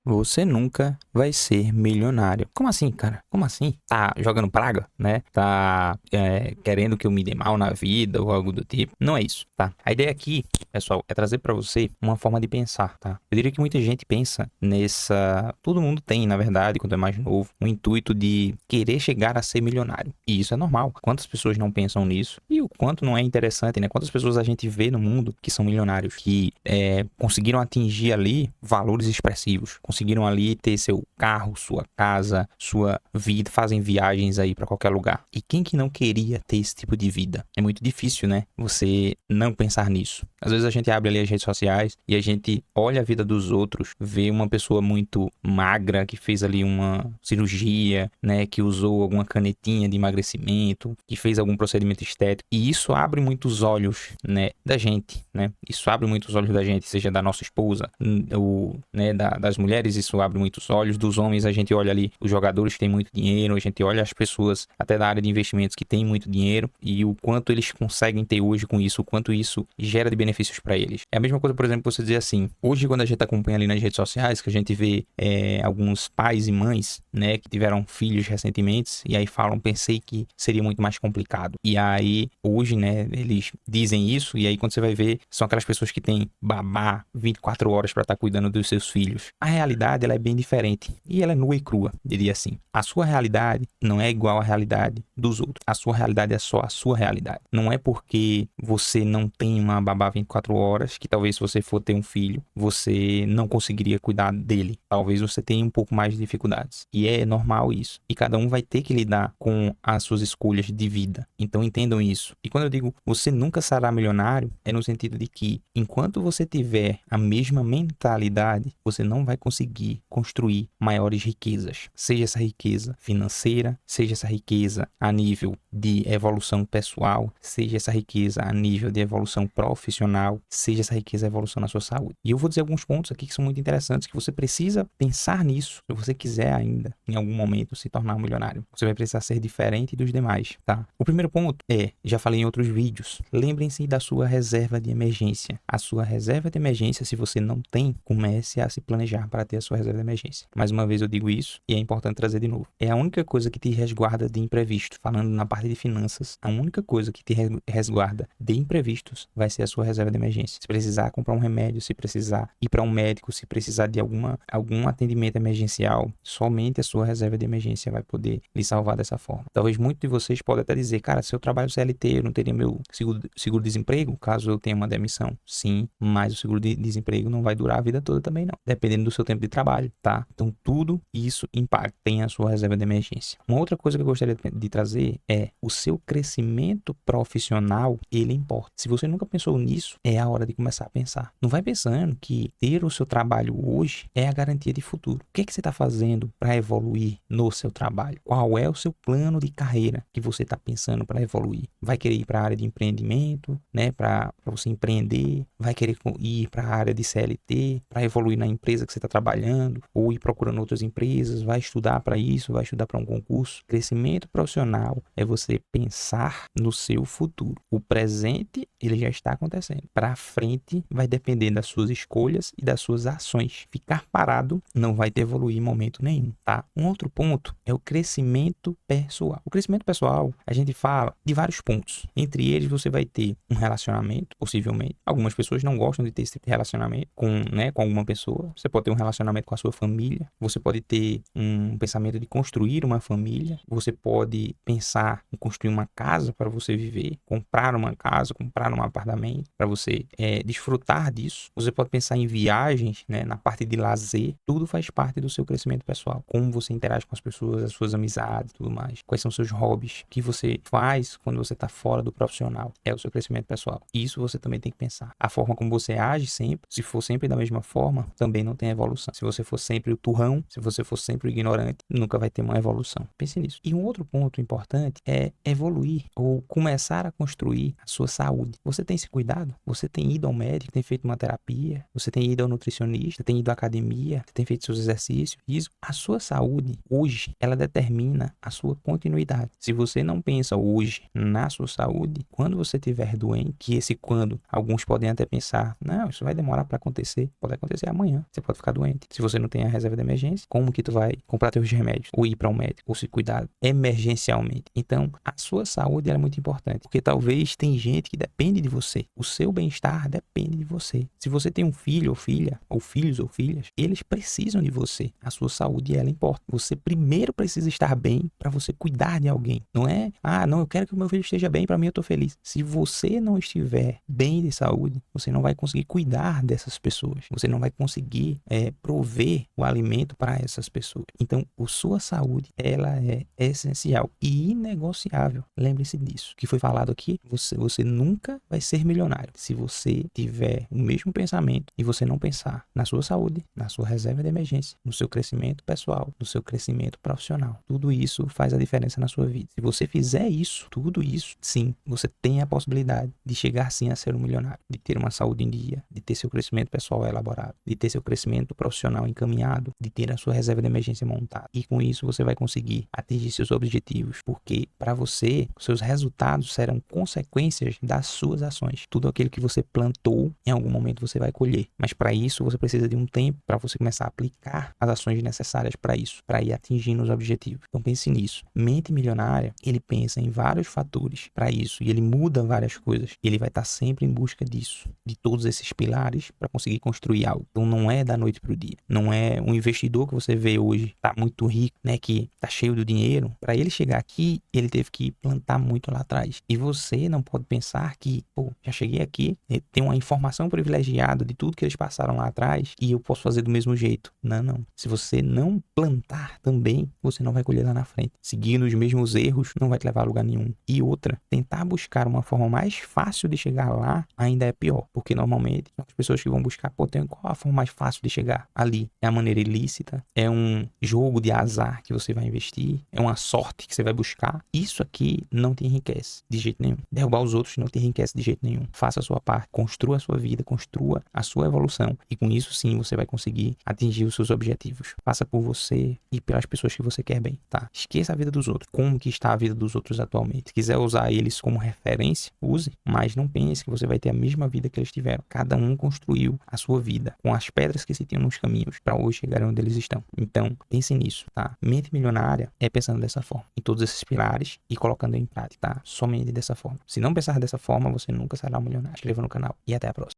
Você nunca vai ser milionário. Como assim, cara? Como assim? Tá jogando praga, né? Tá querendo que eu me dê mal na vida ou algo do tipo. Não é isso, tá? A ideia aqui, pessoal, é trazer pra você uma forma de pensar, tá? Eu diria que muita gente pensa nessa... Todo mundo tem, na verdade, quando é mais novo, um intuito de querer chegar a ser milionário. E isso é normal. Quantas pessoas não pensam nisso? E o quanto não é interessante, né? Quantas pessoas a gente vê no mundo que são milionários, que conseguiram atingir ali valores expressivos, conseguiram ali ter seu carro, sua casa, sua vida, fazem viagens aí pra qualquer lugar. E quem que não queria ter esse tipo de vida? É muito difícil, né? Você não pensar nisso. Às vezes a gente abre ali as redes sociais e a gente olha a vida dos outros, vê uma pessoa muito magra que fez ali uma cirurgia, né, que usou alguma canetinha de emagrecimento, que fez algum procedimento estético, e isso abre muitos olhos, né, da gente, né? Isso abre muitos olhos da gente, seja da nossa esposa, ou, né, das mulheres, isso abre muitos olhos, dos homens a gente olha ali os jogadores que têm muito dinheiro, a gente olha as pessoas até da área de investimentos que têm muito dinheiro e o quanto eles conseguem ter hoje com isso, o quanto isso gera de benefícios para eles. É a mesma coisa, por exemplo, você dizer assim, hoje quando a gente acompanha ali nas redes sociais, que a gente vê alguns pais e mães, né, que tiveram filhos recentemente e aí falam, pensei que seria muito mais complicado. E aí, hoje, né, eles dizem isso e aí quando você vai ver, são aquelas pessoas que têm babá 24 horas para estar cuidando dos seus filhos. A realidade, ela é bem diferente e ela é nua e crua, diria assim. A sua realidade não é igual à realidade dos outros. A sua realidade é só a sua realidade. Não é porque você não tem uma babá 24 horas que talvez se você for ter um filho, você não conseguiria cuidar dele. Talvez você tenha um pouco mais de dificuldades. E é normal isso. E cada um vai ter que lidar com as suas escolhas de vida. Então entendam isso. E quando eu digo você nunca será milionário, é no sentido de que enquanto você tiver a mesma mentalidade, você não vai conseguir construir maiores riquezas. Seja essa riqueza financeira, seja essa riqueza a nível de evolução pessoal, seja essa riqueza a nível de evolução profissional, seja essa riqueza a evolução na sua saúde. E eu vou dizer alguns pontos aqui que são muito interessantes, que você precisa pensar nisso, se você quiser ainda, em algum momento, se tornar um milionário. Você vai precisar ser diferente dos demais, tá? O primeiro ponto já falei em outros vídeos, lembrem-se da sua reserva de emergência. A sua reserva de emergência, se você não tem, comece a se planejar para ter a sua reserva de emergência. Mais uma vez eu digo isso e é importante trazer de novo. É a única coisa que te resguarda de imprevisto. Falando na parte de finanças, a única coisa que te resguarda de imprevistos vai ser a sua reserva de emergência. Se precisar comprar um remédio, se precisar ir para um médico, se precisar de algum atendimento emergencial, somente a sua reserva de emergência vai poder lhe salvar dessa forma. Talvez muitos de vocês podem até dizer, cara, se eu trabalho CLT, eu não teria meu seguro-desemprego, caso eu tenha uma demissão. Sim, mas o seguro-desemprego não vai durar a vida toda também não, dependendo do seu tempo de trabalho, tá? Então tudo isso impacta, tem a sua reserva de emergência. Uma outra coisa que eu gostaria de trazer é o seu crescimento profissional, ele importa. Se você nunca pensou nisso, é a hora de começar a pensar. Não vai pensando que ter o seu trabalho hoje é a garantia de futuro. O que é que você está fazendo para evoluir no seu trabalho? Qual é o seu plano de carreira que você está pensando para evoluir? Vai querer ir para a área de empreendimento, né? Para você empreender? Vai querer ir para a área de CLT, para evoluir na empresa que você está trabalhando? Ou ir procurando outras empresas? Vai estudar para isso? Vai estudar para um concurso? Crescimento profissional é você pensar no seu futuro. O presente, ele já está acontecendo. Para frente, vai depender das suas escolhas e das suas ações. Ficar parado não vai te evoluir em momento nenhum, tá? Um outro ponto é o crescimento pessoal. O crescimento pessoal, a gente fala de vários pontos. Entre eles, você vai ter um relacionamento, possivelmente. Algumas pessoas não gostam de ter esse tipo de relacionamento com alguma pessoa. Você pode ter um relacionamento com a sua família. Você pode ter um pensamento de construir uma família. Você pode pensar em construir uma casa para você viver, comprar uma casa, comprar um apartamento para você desfrutar disso. Você pode pensar em viagens, né, na parte de lazer. Tudo faz parte do seu crescimento pessoal. Como você interage com as pessoas, as suas amizades e tudo mais. Quais são os seus hobbies? O que você faz quando você está fora do profissional? É o seu crescimento pessoal. Isso você também tem que pensar. A forma como você age sempre, se for sempre da mesma forma, também não tem evolução. Se você for sempre o turrão, se você for sempre o ignorante, nunca vai ter uma evolução. Pense nisso. E um outro ponto importante é evoluir ou começar a construir a sua saúde. Você tem se cuidado? Você tem ido ao médico, tem feito uma terapia? Você tem ido ao nutricionista? Tem ido à academia? Tem feito seus exercícios? Isso. A sua saúde, hoje, ela determina a sua continuidade. Se você não pensa hoje na sua saúde, quando você estiver doente, que esse quando, alguns podem até pensar, não, isso vai demorar para acontecer. Pode acontecer amanhã. Você pode ficar doente. doente. Se você não tem a reserva de emergência, como que tu vai comprar teus remédios, ou ir para um médico, ou se cuidar emergencialmente? Então, a sua saúde é muito importante, porque talvez tem gente que depende de você. O seu bem-estar depende de você. Se você tem um filho ou filha, ou filhos ou filhas, eles precisam de você. A sua saúde, ela importa. Você primeiro precisa estar bem para você cuidar de alguém. Não é, não, eu quero que o meu filho esteja bem, para mim eu tô feliz. Se você não estiver bem de saúde, você não vai conseguir cuidar dessas pessoas. Você não vai conseguir prover o alimento para essas pessoas. Então, a sua saúde, ela é essencial e inegociável. Lembre-se disso. O que foi falado aqui, você nunca vai ser milionário se você tiver o mesmo pensamento e você não pensar na sua saúde, na sua reserva de emergência, no seu crescimento pessoal, no seu crescimento profissional. Tudo isso faz a diferença na sua vida. Se você fizer isso, tudo isso, sim, você tem a possibilidade de chegar sim a ser um milionário, de ter uma saúde em dia, de ter seu crescimento pessoal elaborado, de ter seu crescimento profissional encaminhado, de ter a sua reserva de emergência montada. E com isso você vai conseguir atingir seus objetivos, porque para você, seus resultados serão consequências das suas ações. Tudo aquilo que você plantou, em algum momento você vai colher. Mas para isso você precisa de um tempo para você começar a aplicar as ações necessárias para isso, para ir atingindo os objetivos. Então pense nisso. Mente milionária, ele pensa em vários fatores para isso e ele muda várias coisas. Ele vai estar sempre em busca disso, de todos esses pilares para conseguir construir algo. Então não é da noite para o dia. Não é um investidor que você vê hoje, tá muito rico, né, que tá cheio de dinheiro. Para ele chegar aqui, ele teve que plantar muito lá atrás. E você não pode pensar que, já cheguei aqui, tem uma informação privilegiada de tudo que eles passaram lá atrás e eu posso fazer do mesmo jeito. Não. Se você não plantar também, você não vai colher lá na frente. Seguindo os mesmos erros não vai te levar a lugar nenhum. E outra, tentar buscar uma forma mais fácil de chegar lá ainda é pior, porque normalmente as pessoas que vão buscar, qual a forma mais fácil de chegar ali? É a maneira ilícita? É um jogo de azar que você vai investir? É uma sorte que você vai buscar? Isso aqui não te enriquece de jeito nenhum. Derrubar os outros não te enriquece de jeito nenhum. Faça a sua parte, construa a sua vida, construa a sua evolução e com isso sim você vai conseguir atingir os seus objetivos. Faça por você e pelas pessoas que você quer bem, tá? Esqueça a vida dos outros. Como que está a vida dos outros atualmente? Se quiser usar eles como referência, use, mas não pense que você vai ter a mesma vida que eles tiveram. Cada um construiu a sua vida com as pedras que se tinham nos caminhos para hoje chegarem onde eles estão. Então, pense nisso, tá? Mente milionária é pensando dessa forma, em todos esses pilares e colocando em prática, tá? Somente dessa forma. Se não pensar dessa forma, você nunca será um milionário. Se inscreva no canal e até a próxima.